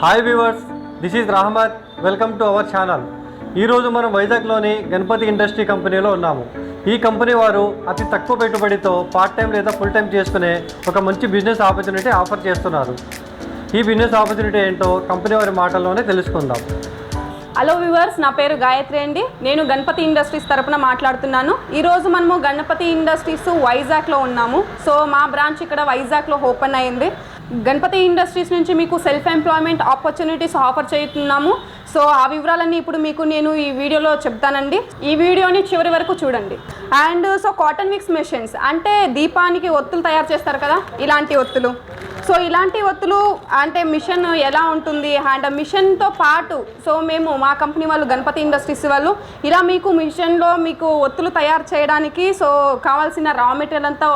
Hi viewers, this is Rahmat. Welcome to our channel. ఈరోజు మనం వైజాగ్లోని Ganapati industry కంపెనీలో ఉన్నాము. ఈ కంపెనీ వారు అతి తక్కువ పెట్టుబడితో పార్ట్ టైం లేదా ఫుల్ టైం చేసుకునే ఒక మంచి బిజినెస్ ఆపర్చునిటీ ఆఫర్ చేస్తున్నారు. ఈ బిజినెస్ ఆపర్చునిటీ ఏంటో కంపెనీ వారి మాటల్లోనే తెలుసుకుందాం. హలో వ్యూవర్స్, నా పేరు గాయత్రి అండి. నేను గణపతి ఇండస్ట్రీస్ తరపున మాట్లాడుతున్నాను. ఈరోజు మనము గణపతి ఇండస్ట్రీస్ వైజాగ్లో ఉన్నాము. సో మా బ్రాంచ్ ఇక్కడ వైజాగ్లో ఓపెన్ అయింది. గణపతి ఇండస్ట్రీస్ నుంచి మీకు సెల్ఫ్ ఎంప్లాయ్మెంట్ ఆపర్చునిటీస్ ఆఫర్ చేస్తున్నాము. సో ఆ వివరాలన్నీ ఇప్పుడు మీకు నేను ఈ వీడియోలో చెప్తానండి. ఈ వీడియోని చివరి వరకు చూడండి. And so cotton mix machines అంటే దీపానికి ఒత్తులు తయారు చేస్తారు కదా, ఇలాంటి ఒత్తులు. సో ఇలాంటి ఒత్తులు అంటే మిషన్ ఎలా ఉంటుంది అండ్ మిషన్తో పాటు సో మేము మా కంపెనీ వాళ్ళు గణపతి ఇండస్ట్రీస్ వాళ్ళు ఇలా మీకు మిషన్లో మీకు ఒత్తులు తయారు చేయడానికి సో కావాల్సిన రా మెటీరియల్ అంతా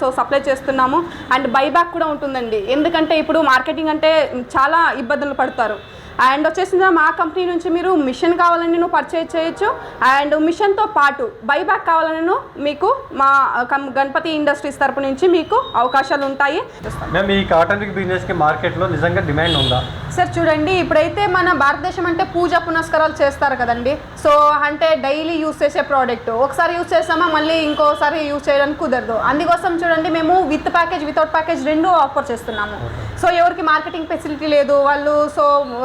సో సప్లై చేస్తున్నాము. అండ్ బైబ్యాక్ కూడా ఉంటుందండి, ఎందుకంటే ఇప్పుడు మార్కెటింగ్ అంటే చాలా ఇబ్బందులు పడతారు. అండ్ వచ్చేసిందా మా కంపెనీ నుంచి మీరు మిషన్ కావాలని నువ్వు పర్చేజ్ చేయొచ్చు. అండ్ మిషన్తో పాటు బైబ్యాక్ కావాలని మీకు మా గణపతి ఇండస్ట్రీస్ తరపు నుంచి మీకు అవకాశాలు ఉంటాయి. మేము ఈ కాటన్ బిజినెస్కి మార్కెట్లో నిజంగా డిమాండ్ ఉందా? సార్ చూడండి, ఇప్పుడైతే మన భారతదేశం అంటే పూజ పునస్కారాలు చేస్తారు కదండి. సో అంటే డైలీ యూజ్ చేసే ప్రోడక్ట్ ఒకసారి యూజ్ చేస్తామా మళ్ళీ ఇంకోసారి యూజ్ చేయడానికి కుదరదు. అందుకోసం చూడండి మేము విత్ ప్యాకేజ్ వితౌట్ ప్యాకేజ్ రెండు ఆఫర్ చేస్తున్నాము. సో ఎవరికి మార్కెటింగ్ ఫెసిలిటీ లేదు వాళ్ళు సో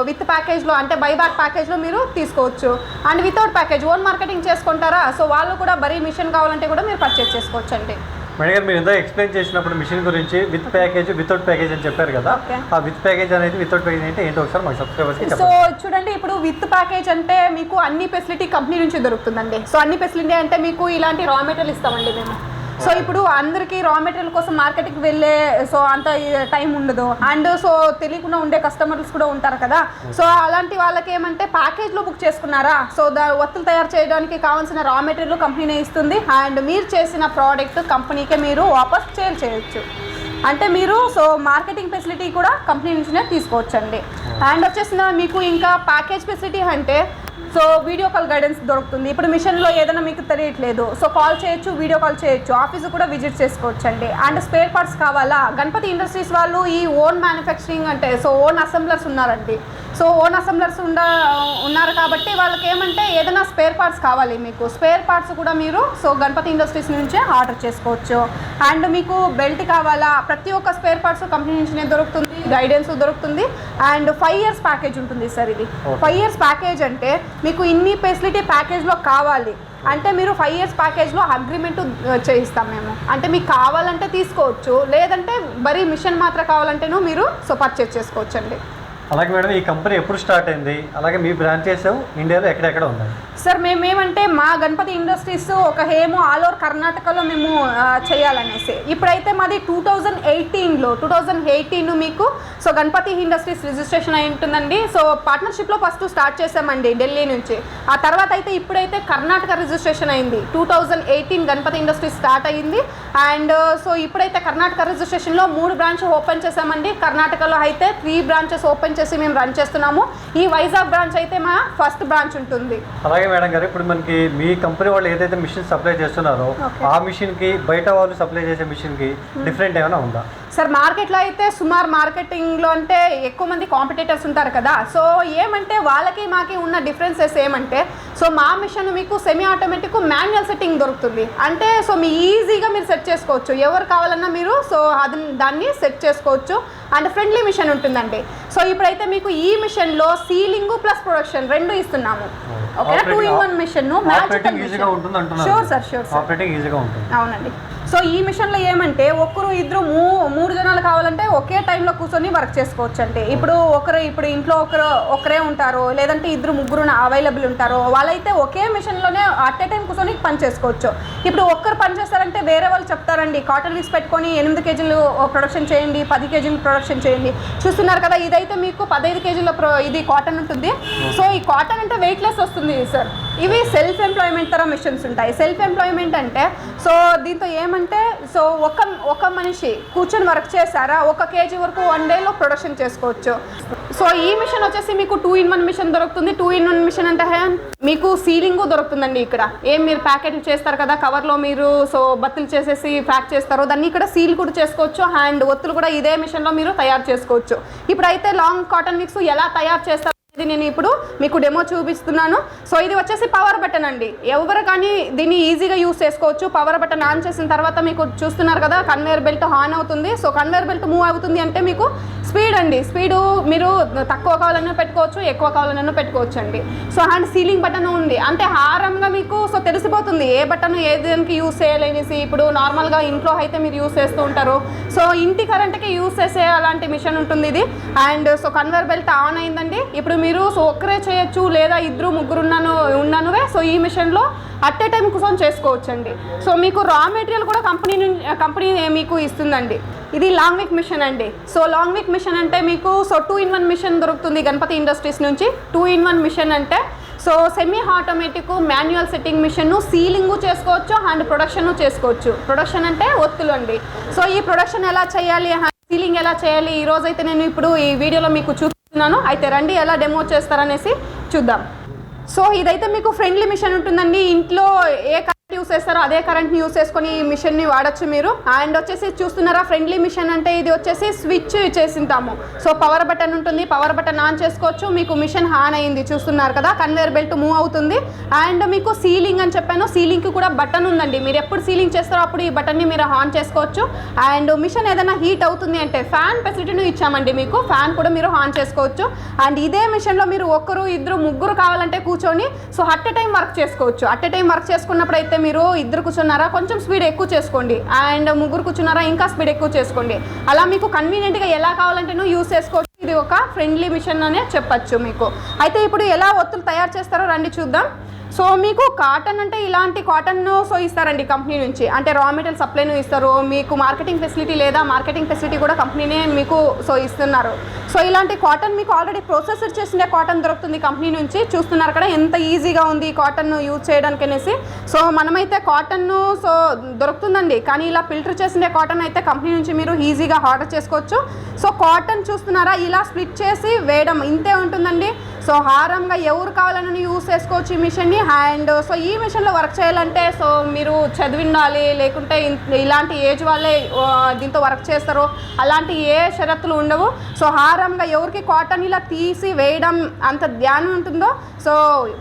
విత్ ప్యాకేజ్లో అంటే బైబ్యాక్ ప్యాకేజ్లో మీరు తీసుకోవచ్చు. And without package own marketing చేసుకుంటారా, సో వాళ్ళు కూడా బరీ మిషన్ కావాలంటే కూడా మీరు పర్చేస్ చేసుకోవచ్చు అండి. మేడం గారు, మీరు ఇంత ఎక్స్ప్లెయిన్ చేసినప్పుడు మిషన్ గురించి విత్ ప్యాకేజ్ వితౌట్ ప్యాకేజ్ అని చెప్పారు కదా, ఆ విత్ ప్యాకేజ్ అనేది వితౌట్ ప్యాకేజ్ అంటే ఏంటో ఒకసారి మాకు సబ్స్క్రైబర్స్కి చెప్పండి. సో చూడండి, ఇప్పుడు విత్ ప్యాకేజ్ అంటే మీకు అన్ని ఫెసిలిటీ కంపెనీ నుంచి దొరుకుతుందండి. సో అన్ని ఫెసిలిటీ అంటే మీకు ఇలాంటి రా మెటీరియల్ ఇస్తామండి మేము. సో ఇప్పుడు అందరికీ రా మెటీరియల్ కోసం మార్కెట్కి వెళ్ళే సో అంత టైం ఉండదు. అండ్ సో తెలియకుండా ఉండే కస్టమర్స్ కూడా ఉంటారు కదా. సో అలాంటి వాళ్ళకి ఏమంటే ప్యాకేజ్లో బుక్ చేసుకున్నారా, సో ఒత్తులు తయారు చేయడానికి కావాల్సిన రా మెటీరియల్ కంపెనీనే ఇస్తుంది. అండ్ మీరు చేసిన ప్రోడక్ట్ కంపెనీకే మీరు వాపస్ సేల్ చేయొచ్చు. అంటే మీరు సో మార్కెటింగ్ ఫెసిలిటీ కూడా కంపెనీ నుంచినే తీసుకోవచ్చండి. అండ్ వచ్చేసిన మీకు ఇంకా ప్యాకేజ్ ఫెసిలిటీ అంటే సో వీడియో కాల్ గైడెన్స్ దొరుకుతుంది. ఇప్పుడు మిషన్లో ఏదైనా మీకు తెలియట్లేదు సో కాల్ చేయొచ్చు, వీడియో కాల్ చేయొచ్చు, ఆఫీసు కూడా విజిట్ చేసుకోవచ్చు అండి. అండ్ స్పేర్ పార్ట్స్ కావాలా, గణపతి ఇండస్ట్రీస్ వాళ్ళు ఈ ఓన్ మ్యానుఫ్యాక్చరింగ్ అంటే సో ఓన్ అసెంబ్లర్స్ ఉన్నారండి. సో ఓన్ అసెంబ్లర్స్ ఉన్నారు కాబట్టి వాళ్ళకి ఏమంటే ఏదైనా స్పేర్ పార్ట్స్ కావాలి మీకు, స్పేర్ పార్ట్స్ కూడా మీరు సో గణపతి ఇండస్ట్రీస్ నుంచే ఆర్డర్ చేసుకోవచ్చు. అండ్ మీకు బెల్ట్ కావాలా, ప్రతి ఒక్క స్పేర్ పార్ట్స్ కంపెనీ నుంచినే దొరుకుతుంది, గైడెన్స్ దొరుకుతుంది. అండ్ 5 years ప్యాకేజ్ ఉంటుంది సార్. ఇది 5 years ప్యాకేజ్ అంటే మీకు ఇన్ని ఫెసిలిటీ ప్యాకేజ్లో కావాలి అంటే మీరు 5 years ప్యాకేజ్లో అగ్రిమెంట్ చేయిస్తాం మేము. అంటే మీకు కావాలంటే తీసుకోవచ్చు, లేదంటే బరీ మిషన్ మాత్రం కావాలంటేనూ మీరు సో పర్చేజ్ చేసుకోవచ్చు అండి. అలాగే మేడం, ఈ కంపెనీ ఎప్పుడు స్టార్ట్ అయింది, అలాగే మీ బ్రాంచెస్ ఇండియాలో ఎక్కడెక్కడ ఉన్నాయి? సార్ మేమేమంటే మా గణపతి ఇండస్ట్రీస్ ఒక హేమో ఆల్ ఓవర్ కర్ణాటకలో మేము చేయాలనేసి ఇప్పుడైతే మాది 2018 మీకు సో గణపతి ఇండస్ట్రీస్ రిజిస్ట్రేషన్ అయి ఉంటుందండి. సో పార్ట్నర్షిప్లో ఫస్ట్ స్టార్ట్ చేసామండి ఢిల్లీ నుంచి. ఆ తర్వాత అయితే ఇప్పుడైతే కర్ణాటక రిజిస్ట్రేషన్ అయింది. 2018 గణపతి ఇండస్ట్రీస్ స్టార్ట్ అయ్యింది. అండ్ సో ఇప్పుడైతే కర్ణాటక రిజిస్ట్రేషన్లో 3 బ్రాంచ్ ఓపెన్ చేసామండి. కర్ణాటకలో అయితే 3 branches ఓపెన్ చేసి మేము రన్ చేస్తున్నాము. ఈ వైజాగ్ బ్రాంచ్ అయితే మా ఫస్ట్ బ్రాంచ్ ఉంటుంది. అలాగే మేడం గారు, ఇప్పుడు మనకి మీ కంపెనీ వాళ్ళు ఏదైతే మిషన్ సప్లై చేస్తున్నారో ఆ మిషన్కి బయట వాళ్ళు సప్లై చేసే మిషన్కి డిఫరెంట్ ఏమైనా ఉందా? సార్ మార్కెట్లో అయితే సుమారు మార్కెటింగ్లో అంటే ఎక్కువ మంది కాంపిటేటర్స్ ఉంటారు కదా. సో ఏమంటే వాళ్ళకి మాకి ఉన్న డిఫరెన్సెస్ ఏమంటే సో మా మిషన్ మీకు సెమీ ఆటోమేటిక్ మాన్యువల్ సెట్టింగ్ దొరుకుతుంది. అంటే సో మీ ఈజీగా మీరు సెట్ చేసుకోవచ్చు, ఎవరు కావాలన్నా మీరు సో దాన్ని సెట్ చేసుకోవచ్చు. అండ్ ఫ్రెండ్లీ మిషన్ ఉంటుందండి. సో ఇప్పుడైతే మీకు ఈ మిషన్లో సీలింగ్ ప్లస్ ప్రొడక్షన్ రెండు ఇస్తున్నాము. Okay, 2-in-1 machine. Sure sir, sure sir, అవునండి. సో ఈ మిషన్లో ఏమంటే ఒక్కరు ఇద్దరు 3 జనాలు కావాలంటే ఒకే టైంలో కూర్చొని వర్క్ చేసుకోవచ్చు అండి. ఇప్పుడు ఇప్పుడు ఇంట్లో ఒకరే ఉంటారు, లేదంటే 2-3 అవైలబుల్ ఉంటారు, వాళ్ళైతే ఒకే మిషన్లోనే అట్ ఏ టైం కూర్చొని పని చేసుకోవచ్చు. ఇప్పుడు ఒక్కరు పని చేస్తారంటే వేరే వాళ్ళు చెప్తారండి కాటన్ మిక్స్ పెట్టుకొని 8 kg ప్రొడక్షన్ చేయండి, 10 kg ప్రొడక్షన్ చేయండి. చూస్తున్నారు కదా, ఇదైతే మీకు 15 kg ఇది కాటన్ ఉంటుంది. సో ఈ కాటన్ అంటే వెయిట్లెస్ వస్తుంది సార్. ఇవి సెల్ఫ్ ఎంప్లాయ్మెంట్ తర మిషన్స్ ఉంటాయి. సెల్ఫ్ ఎంప్లాయ్మెంట్ అంటే సో దీంతో ఏమంటే సో ఒక మనిషి కూర్చొని వర్క్ చేస్తారా 1 kg వరకు 1 డేలో ప్రొడక్షన్ చేసుకోవచ్చు. సో ఈ మిషన్ వచ్చేసి మీకు 2-in-1 మిషన్ దొరుకుతుంది. 2-in-1 మిషన్ అంటే మీకు సీలింగ్ దొరుకుతుందండి. ఇక్కడ ఏం మీరు ప్యాకెట్లు చేస్తారు కదా కవర్లో మీరు సో బత్తులు చేసేసి ప్యాక్ చేస్తారో దాన్ని ఇక్కడ సీల్ కూడా చేసుకోవచ్చు. అండ్ ఒత్తులు కూడా ఇదే మిషన్లో మీరు తయారు చేసుకోవచ్చు. ఇప్పుడైతే లాంగ్ కాటన్ మిక్స్ ఎలా తయారు చేస్తారు ఇది నేను ఇప్పుడు మీకు డెమో చూపిస్తున్నాను. సో ఇది వచ్చేసి పవర్ బటన్ అండి. ఎవరు కానీ దీన్ని ఈజీగా యూస్ చేసుకోవచ్చు. పవర్ బటన్ ఆన్ చేసిన తర్వాత మీకు చూస్తున్నారు కదా కన్వేయర్ బెల్ట్ ఆన్ అవుతుంది. సో కన్వేయర్ బెల్ట్ మూవ్ అవుతుంది అంటే మీకు స్పీడ్ అండి. స్పీడు మీరు తక్కువ కావాలన్నా పెట్టుకోవచ్చు, ఎక్కువ కావాలన్నా పెట్టుకోవచ్చు అండి. సో అండ్ సీలింగ్ బటన్ ఉంది అంటే హారంగా మీకు సో తెలిసిపోతుంది ఏ బటన్ ఏ దానికి యూస్ చేయాలనేసి. ఇప్పుడు నార్మల్గా ఇంట్లో అయితే మీరు యూస్ చేస్తూ ఉంటారు. సో ఇంటి కరెంట్కి యూస్ చేసే అలాంటి మిషన్ ఉంటుంది ఇది. And so conveyor belt on అయిందండి. ఇప్పుడు మీరు సో ఒక్కరే చేయొచ్చు లేదా 2-3 ఉన్నానువే సో ఈ మిషన్లో అట్ ఏ టైం కూర్చొని చేసుకోవచ్చండి. సో మీకు రా మెటీరియల్ కూడా కంపెనీ మీకు ఇస్తుందండి. ఇది లాంగ్ విక్ మిషన్ అండి. సో లాంగ్ విక్ మిషన్ అంటే మీకు సో 2-in-1 మిషన్ దొరుకుతుంది గణపతి ఇండస్ట్రీస్ నుంచి. 2-in-1 మిషన్ అంటే so semi automatic manual setting machine, sealing చేసుకోవచ్చు అండ్ ప్రొడక్షన్ చేసుకోవచ్చు. ప్రొడక్షన్ అంటే ఒత్తులు అండి. సో ఈ ప్రొడక్షన్ ఎలా చేయాలి, సీలింగ్ ఎలా చేయాలి ఈ రోజైతే నేను ఇప్పుడు ఈ వీడియోలో మీకు చూపిస్తున్నాను. అయితే రండి ఎలా డెమో చేస్తారనేసి చూద్దాం. సో ఇదైతే మీకు ఫ్రెండ్లీ మిషన్ ఉంటుందండి. ఇంట్లో ఏ కరెంట్ యూస్ చేస్తారో అదే కరెంట్ని యూస్ చేసుకొని ఈ మిషన్ని వాడచ్చు మీరు. అండ్ వచ్చేసి చూస్తున్నారా ఫ్రెండ్లీ మిషన్ అంటే ఇది వచ్చేసి స్విచ్ చేసింటాము. సో పవర్ బటన్ ఉంటుంది, పవర్ బటన్ ఆన్ చేసుకోవచ్చు. మీకు మిషన్ ఆన్ అయింది చూస్తున్నారు కదా, కన్వేయర్ బెల్ట్ మూవ్ అవుతుంది. అండ్ మీకు సీలింగ్ అని చెప్పాను, సీలింగ్కి కూడా బటన్ ఉందండి. మీరు ఎప్పుడు సీలింగ్ చేస్తారో అప్పుడు ఈ బటన్ని మీరు ఆన్ చేసుకోవచ్చు. అండ్ మిషన్ ఏదైనా హీట్ అవుతుంది అంటే ఫ్యాన్ ఫెసిలిటీని ఇచ్చామండి మీకు, ఫ్యాన్ కూడా మీరు ఆన్ చేసుకోవచ్చు. అండ్ ఇదే మిషన్లో మీరు 1-2-3 కావాలంటే కూర్చొని so at a time work చేసుకోవచ్చు. అట్ ఏ టైం వర్క్ చేసుకున్నప్పుడు అయితే మీరు 2 కూర్చున్నారా కొంచెం స్పీడ్ ఎక్కువ చేసుకోండి, అండ్ 3 కూర్చున్నారా ఇంకా స్పీడ్ ఎక్కువ చేసుకోండి. అలా మీకు కన్వీనియంట్గా ఎలా కావాలంటేనూ యూస్ చేసుకోవచ్చు. ఇది ఒక ఫ్రెండ్లీ మిషన్ అనే చెప్పచ్చు మీకు. అయితే ఇప్పుడు ఎలా ఒత్తులు తయారు చేస్తారో రండి చూద్దాం. సో మీకు కాటన్ అంటే ఇలాంటి కాటన్ సో ఇస్తారండి కంపెనీ నుంచి, అంటే రా మెటీరియల్ సప్లైను ఇస్తారు. మీకు మార్కెటింగ్ ఫెసిలిటీ లేదా మార్కెటింగ్ ఫెసిలిటీ కూడా కంపెనీనే మీకు సో ఇస్తున్నారు. సో ఇలాంటి కాటన్ మీకు ఆల్రెడీ ప్రాసెసర్ చేసిన కాటన్ దొరుకుతుంది కంపెనీ నుంచి. చూస్తున్నారు కదా ఎంత ఈజీగా ఉంది ఈ కాటన్ యూజ్ చేయడానికి అనేసి. సో మనమైతే కాటన్ సో దొరుకుతుందండి, కానీ ఇలా ఫిల్టర్ చేసిన కాటన్ అయితే కంపెనీ నుంచి మీరు ఈజీగా ఆర్డర్ చేసుకోవచ్చు. సో కాటన్ చూస్తున్నారా ఇలా స్ప్లిట్ చేసి వేయడం ఇంతే ఉంటుందండి. సో హారంగా ఎవరు కావాలని యూస్ చేసుకోవచ్చు ఈ మిషన్ని. అండ్ సో ఈ మిషన్లో వర్క్ చేయాలంటే సో మీరు చదివిండాలి, లేకుంటే ఇలాంటి ఏజ్ వాళ్ళే దీంతో వర్క్ చేస్తారో అలాంటి ఏ షరతులు ఉండవు. సో హారంగా ఎవరికి కాటన్ ఇలా తీసి వేయడం అంత ధ్యానం ఉంటుందో సో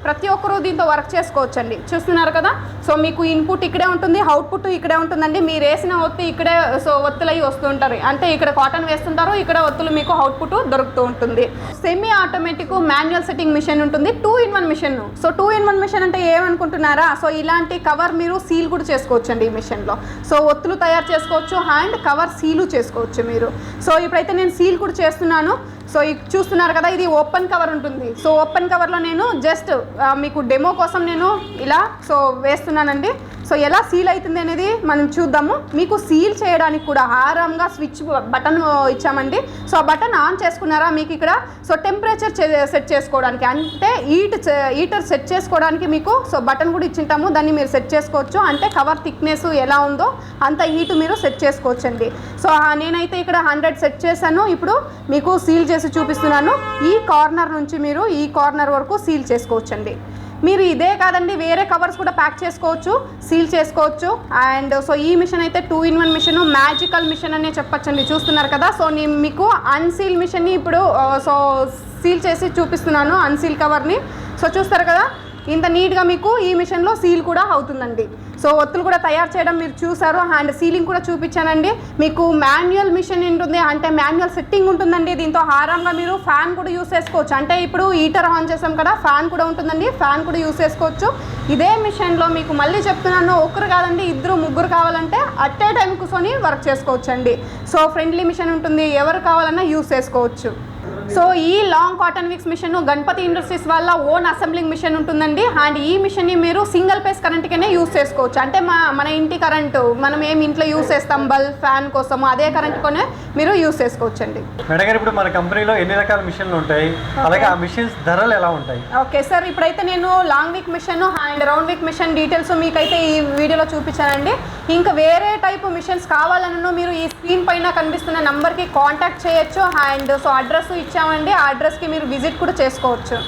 ప్రతి ఒక్కరూ దీంతో వర్క్ చేసుకోవచ్చండి. చూస్తున్నారు కదా, సో మీకు ఇన్పుట్ ఇక్కడే ఉంటుంది, అవుట్పుట్ ఇక్కడే ఉంటుందండి. మీరు వేసిన ఒత్తి ఇక్కడే సో ఒత్తులు అవి వస్తుంటారు, అంటే ఇక్కడ కాటన్ వేస్తుంటారు, ఇక్కడ ఒత్తులు మీకు అవుట్పుట్ దొరుకుతూ ఉంటుంది. Semi automatic manual setting machine ఉంటుంది, 2-in-1 machine. So 2-in-1 machine అంటే ఏమనుకుంటున్నారా, సో ఇలాంటి కవర్ మీరు సీల్ కూడా చేసుకోవచ్చండి ఈ మిషన్లో. సో ఒత్తులు తయారు చేసుకోవచ్చు అండ్ కవర్ సీలు చేసుకోవచ్చు మీరు. సో ఇప్పుడైతే నేను సీల్ కూడా చేస్తున్నాను. సో చూస్తున్నారు కదా ఇది ఓపెన్ కవర్ ఉంటుంది. సో ఓపెన్ కవర్లో నేను జస్ట్ మీకు డెమో కోసం నేను ఇలా సో వేస్తున్నానండి. సో ఎలా సీల్ అవుతుంది అనేది మనం చూద్దాము. మీకు సీల్ చేయడానికి కూడా హారంగా స్విచ్ బటన్ ఇచ్చామండి. సో ఆ బటన్ ఆన్ చేసుకున్నారా మీకు ఇక్కడ సో టెంపరేచర్ సెట్ చేసుకోవడానికి, అంటే హీటర్ సెట్ చేసుకోవడానికి మీకు సో బటన్ కూడా ఇచ్చింటాము. దాన్ని మీరు సెట్ చేసుకోవచ్చు, అంటే కవర్ థిక్నెస్ ఎలా ఉందో అంత హీట్ మీరు సెట్ చేసుకోవచ్చు అండి. సో నేనైతే ఇక్కడ 100 సెట్ చేశాను. ఇప్పుడు మీకు సీల్ చేసి చూపిస్తున్నాను. ఈ కార్నర్ నుంచి మీరు ఈ కార్నర్ వరకు సీల్ చేసుకోవచ్చండి. మీరు ఇదే కాదండి వేరే కవర్స్ కూడా ప్యాక్ చేసుకోవచ్చు, సీల్ చేసుకోవచ్చు. అండ్ సో ఈ మిషన్ అయితే 2-in-1 మిషన్, మ్యాజికల్ మిషన్ అనే చెప్పచ్చండి. చూస్తున్నారు కదా, సో నేను మీకు అన్సీల్ మిషన్ని ఇప్పుడు సో సీల్ చేసి చూపిస్తున్నాను, అన్సీల్ కవర్ని. సో చూస్తారు కదా ఇంత నీట్గా మీకు ఈ మిషన్లో సీల్ కూడా అవుతుందండి. సో ఒత్తులు కూడా తయారు చేయడం మీరు చూసారు, అండ్ సీలింగ్ కూడా చూపించానండి. మీకు మాన్యువల్ మిషన్ ఉంటుంది, అంటే మాన్యువల్ సెట్టింగ్ ఉంటుందండి. దీంతో హారంగా మీరు ఫ్యాన్ కూడా యూస్ చేసుకోవచ్చు, అంటే ఇప్పుడు హీటర్ ఆన్ చేసాం కదా ఫ్యాన్ కూడా ఉంటుందండి, ఫ్యాన్ కూడా యూస్ చేసుకోవచ్చు. ఇదే మిషన్లో మీకు మళ్ళీ చెప్తున్నాను, ఒకరు కాదండి 2-3 కావాలంటే అట్ ఏ టైం కూర్చొని వర్క్ చేసుకోవచ్చు అండి. సో ఫ్రెండ్లీ మిషన్ ఉంటుంది, ఎవరు కావాలన్నా యూస్ చేసుకోవచ్చు. సో ఈ long cotton wicks machine Ganapati industries వాళ్ళ ఓన్ అసెంబ్లింగ్ మిషన్ ఉంటుందండి. అండ్ ఈ మిషన్ని మీరు సింగిల్ ఫేస్ కరెంట్కనే యూస్ చేసుకోవచ్చు, అంటే మన ఇంటి కరెంటు మనం ఏమి ఇంట్లో యూస్ చేస్తాం బల్బ్ ఫ్యాన్ కోసము అదే కరెంట్తోనే మీరు యూస్ చేసుకోవచ్చండి. మేడం గారు, ఇప్పుడు మన కంపెనీలో ఎన్ని రకాల మిషన్లు ఉంటాయి, అలాగే ఆ మిషన్స్ ధరలు ఎలా ఉంటాయి? ఓకే సార్, ఇప్పుడైతే నేను లాంగ్ విక్ మిషన్ అండ్ రౌండ్ విక్ మిషన్ డీటెయిల్స్ మీకైతే ఈ వీడియోలో చూపించానండి. ఇంకా వేరే టైప్ మిషన్స్ కావాలన్నా మీరు ఈ స్క్రీన్ పైన కనిపిస్తున్న నంబర్కి కాంటాక్ట్ చేయొచ్చు. అండ్ సో అడ్రస్ ఇచ్చామండి, ఆ అడ్రస్కి మీరు విజిట్ కూడా చేసుకోవచ్చు.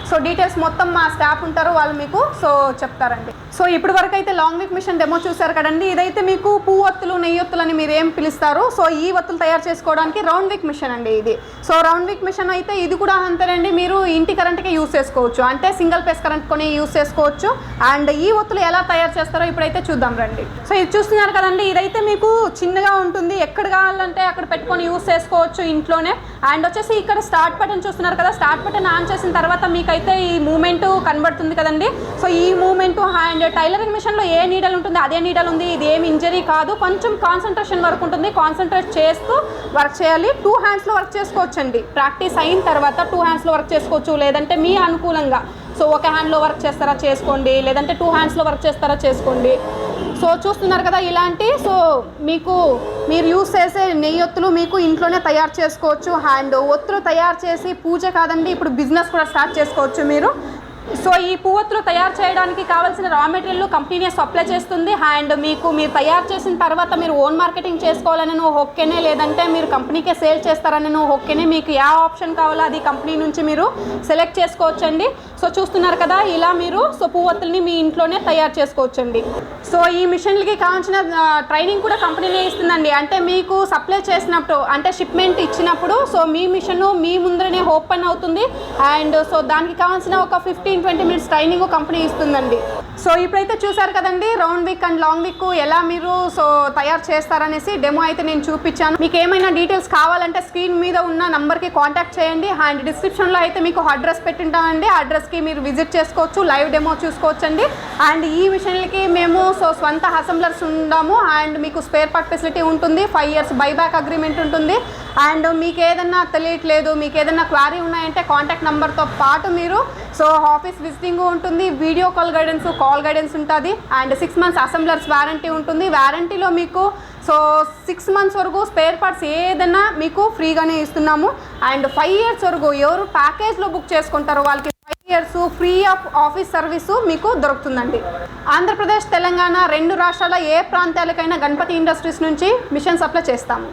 సో డీటెయిల్స్ మొత్తం మా స్టాఫ్ ఉంటారు, వాళ్ళు మీకు సో చెప్తారండి. సో ఇప్పుడు వరకు అయితే లాంగ్ విక్ మిషన్ డెమో చూసారు కదండి. ఇదైతే మీకు పువ్వొత్తులు నెయ్యొత్తులు అని మీరు ఏం పిలుస్తారు. సో ఈ ఒత్తులు తయారు చేసుకోవడానికి రౌండ్ విక్ మిషన్ అండి ఇది. సో రౌండ్ విక్ మిషన్ అయితే ఇది కూడా అంతేనండి, మీరు ఇంటి కరెంట్కే యూస్ చేసుకోవచ్చు, అంటే సింగిల్ ఫేస్ కరెంట్ కొని యూస్ చేసుకోవచ్చు. అండ్ ఈ ఒత్తులు ఎలా తయారు చేస్తారో ఇప్పుడైతే చూద్దాం రండి. సో ఇది చూస్తున్నారు కదండి, ఇదైతే మీకు చిన్నగా ఉంటుంది, ఎక్కడ కావాలంటే అక్కడ పెట్టుకొని యూస్ చేసుకోవచ్చు ఇంట్లోనే. అండ్ వచ్చేసి ఇక్కడ స్టార్ట్ బటన్ చూస్తున్నారు కదా, స్టార్ట్ బటన్ ఆన్ చేసిన తర్వాత మీకైతే ఈ మూమెంట్ కనబడుతుంది కదండి. సో ఈ మూమెంట్ అండ్ టైలరింగ్ మిషన్లో ఏ నీడల్ ఉంటుంది అదే నీడల్ ఉంది. ఇది ఏమి ఇంజరీ కాదు, కొంచెం కాన్సన్ట్రేషన్ వర్క్ ఉంటుంది, కాన్సన్ట్రేట్ చేస్తూ వర్క్ చేయాలి. 2 హ్యాండ్స్లో వర్క్ చేసుకోవచ్చండి. ప్రాక్టీస్ అయిన తర్వాత 2 హ్యాండ్స్లో వర్క్ చేసుకోవచ్చు, లేదంటే మీ అనుకూలంగా. సో ఒక హ్యాండ్లో వర్క్ చేస్తారా చేసుకోండి, లేదంటే 2 హ్యాండ్స్లో వర్క్ చేస్తారా చేసుకోండి. సో చూస్తున్నారు కదా ఇలాంటి, సో మీరు యూస్ చేసే నెయ్యొత్తులు మీకు ఇంట్లోనే తయారు చేసుకోవచ్చు. అండ్ ఒత్తులు తయారు చేసి పూజ కాదండి, ఇప్పుడు బిజినెస్ కూడా స్టార్ట్ చేసుకోవచ్చు మీరు. సో ఈ పువ్వొత్తులు తయారు చేయడానికి కావాల్సిన రా మెటీరియల్ కంపెనీనే సప్లై చేస్తుంది. అండ్ మీరు తయారు చేసిన తర్వాత మీరు ఓన్ మార్కెటింగ్ చేసుకోవాలని ఓకేనే, లేదంటే మీరు కంపెనీకే సేల్ చేస్తారని ఓకేనే, మీకు ఏ ఆప్షన్ కావాలో అది కంపెనీ నుంచి మీరు సెలెక్ట్ చేసుకోవచ్చండి. సో చూస్తున్నారు కదా ఇలా మీరు సో పువ్వొత్తుల్ని మీ ఇంట్లోనే తయారు చేసుకోవచ్చండి. సో ఈ మిషన్లకి కావాల్సిన ట్రైనింగ్ కూడా కంపెనీనే ఇస్తుందండి. అంటే మీకు సప్లై చేసినప్పుడు, అంటే షిప్మెంట్ ఇచ్చినప్పుడు సో మీ మిషన్ మీ ముందరనే ఓపెన్ అవుతుంది. అండ్ సో దానికి కావాల్సిన ఒక 15-20 మినిట్స్ ట్రైనింగ్ కంపెనీ ఇస్తుందండి. సో ఇప్పుడైతే చూసారు కదండి రౌండ్ విక్ అండ్ లాంగ్ విక్ ఎలా మీరు సో తయారు చేస్తారనేసి డెమో అయితే నేను చూపించాను. మీకు ఏమైనా డీటెయిల్స్ కావాలంటే స్క్రీన్ మీద ఉన్న నంబర్కి కాంటాక్ట్ చేయండి. అండ్ డిస్క్రిప్షన్లో అయితే మీకు అడ్రస్ పెట్టింటామండి, అడ్రస్కి మీరు విజిట్ చేసుకోవచ్చు, లైవ్ డెమో చూసుకోవచ్చండి. అండ్ ఈ మిషన్లకి మేము సో స్వంత అసెంబ్లర్స్ ఉన్నాము. అండ్ మీకు స్పేర్ పార్ట్ ఫెసిలిటీ ఉంటుంది, 5 years బైబ్యాక్ అగ్రిమెంట్ ఉంటుంది. అండ్ మీకు ఏదన్నా తెలియట్లేదు, మీకు ఏదన్నా క్వారీ ఉన్నాయంటే కాంటాక్ట్ నెంబర్తో పాటు మీరు సో ఆఫీస్ విజిటింగ్ ఉంటుంది, వీడియో కాల్ గైడెన్స్ ఉంటుంది. అండ్ 6 months అసెంబ్లర్స్ వారంటీ ఉంటుంది. వారంటీలో మీకు సో 6 months వరకు స్పేర్ పార్ట్స్ ఏదైనా మీకు ఫ్రీగానే ఇస్తున్నాము. అండ్ 5 years వరకు ఎవరు ప్యాకేజ్లో బుక్ చేసుకుంటారో వాళ్ళకి 5 years free of office service మీకు దొరుకుతుందండి. ఆంధ్రప్రదేశ్, తెలంగాణ 2 రాష్ట్రాల ఏ ప్రాంతాలకైనా గణపతి ఇండస్ట్రీస్ నుంచి మిషన్ సప్లై చేస్తాము.